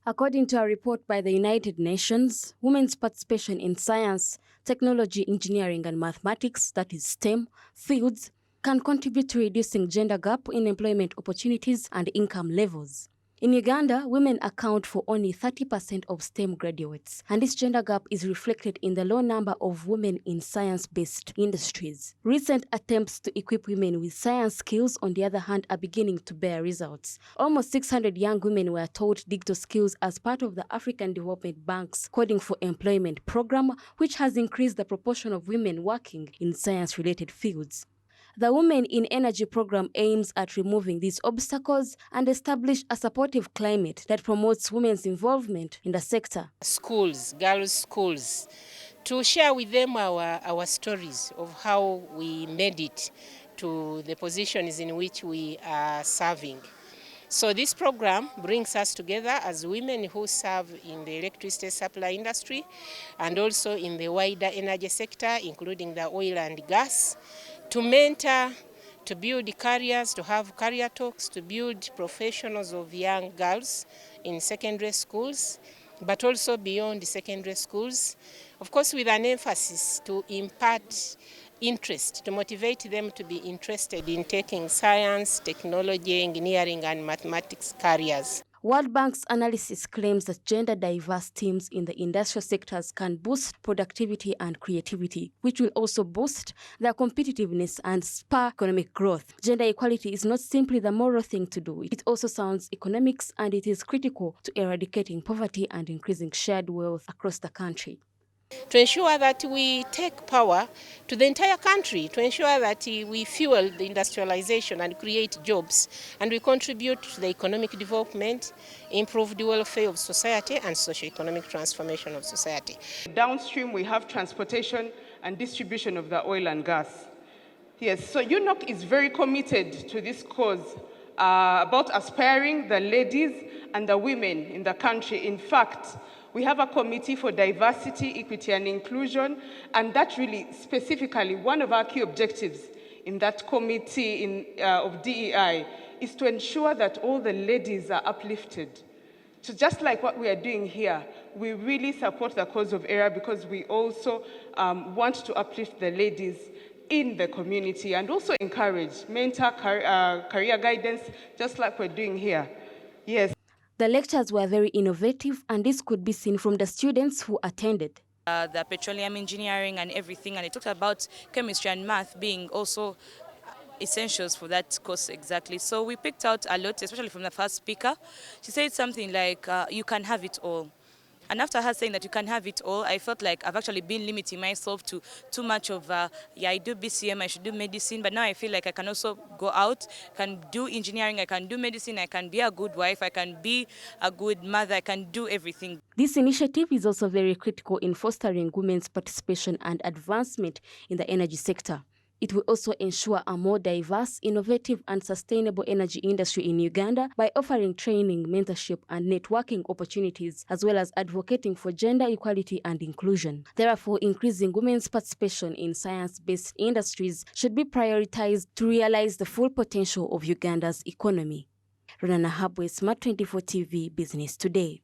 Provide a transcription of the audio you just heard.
According to a report by the United Nations, women's participation in science, technology, engineering, and mathematics, that is STEM, fields, can contribute to reducing gender gap in employment opportunities and income levels. In Uganda, women account for only 30% of STEM graduates, and this gender gap is reflected in the low number of women in science-based industries. Recent attempts to equip women with science skills, on the other hand, are beginning to bear results. Almost 600 young women were taught digital skills as part of the African Development Bank's Coding for Employment program, which has increased the proportion of women working in science-related fields. The Women in Energy program aims at removing these obstacles and establish a supportive climate that promotes women's involvement in the sector. Schools, girls' schools, to share with them our stories of how we made it to the positions in which we are serving. So this program brings us together as women who serve in the electricity supply industry and also in the wider energy sector, including the oil and gas, to mentor, to build careers, to have career talks, to build professionals of young girls in secondary schools, but also beyond the secondary schools, of course with an emphasis to impart interest, to motivate them to be interested in taking science, technology, engineering, and mathematics careers. World Bank's analysis claims that gender-diverse teams in the industrial sectors can boost productivity and creativity, which will also boost their competitiveness and spur economic growth. Gender equality is not simply the moral thing to do. It also sounds economics, and it is critical to eradicating poverty and increasing shared wealth across the country. To ensure that we take power to the entire country, to ensure that we fuel the industrialization and create jobs, and we contribute to the economic development, improve the welfare of society, and socio-economic transformation of society. Downstream, we have transportation and distribution of the oil and gas. Yes, so UNOC is very committed to this cause about aspiring the ladies and the women in the country. In fact, we have a committee for diversity, equity, and inclusion, and that's really specifically one of our key objectives in that committee of DEI is to ensure that all the ladies are uplifted. So just like what we are doing here, we really support the cause of ERA because we also want to uplift the ladies in the community and also encourage, mentor, career guidance, just like we're doing here. Yes. The lectures were very innovative, and this could be seen from the students who attended. The petroleum engineering and everything, and it talked about chemistry and math being also essentials for that course exactly. So we picked out a lot, especially from the first speaker. She said something like, you can have it all. And after her saying that you can have it all, I felt like I've actually been limiting myself to too much of, I do BCM, I should do medicine, but now I feel like I can also go out, can do engineering, I can do medicine, I can be a good wife, I can be a good mother, I can do everything. This initiative is also very critical in fostering women's participation and advancement in the energy sector. It will also ensure a more diverse, innovative, and sustainable energy industry in Uganda by offering training, mentorship, and networking opportunities, as well as advocating for gender equality and inclusion. Therefore, increasing women's participation in science-based industries should be prioritized to realize the full potential of Uganda's economy. Runana Habwe, Smart 24 TV, Business Today.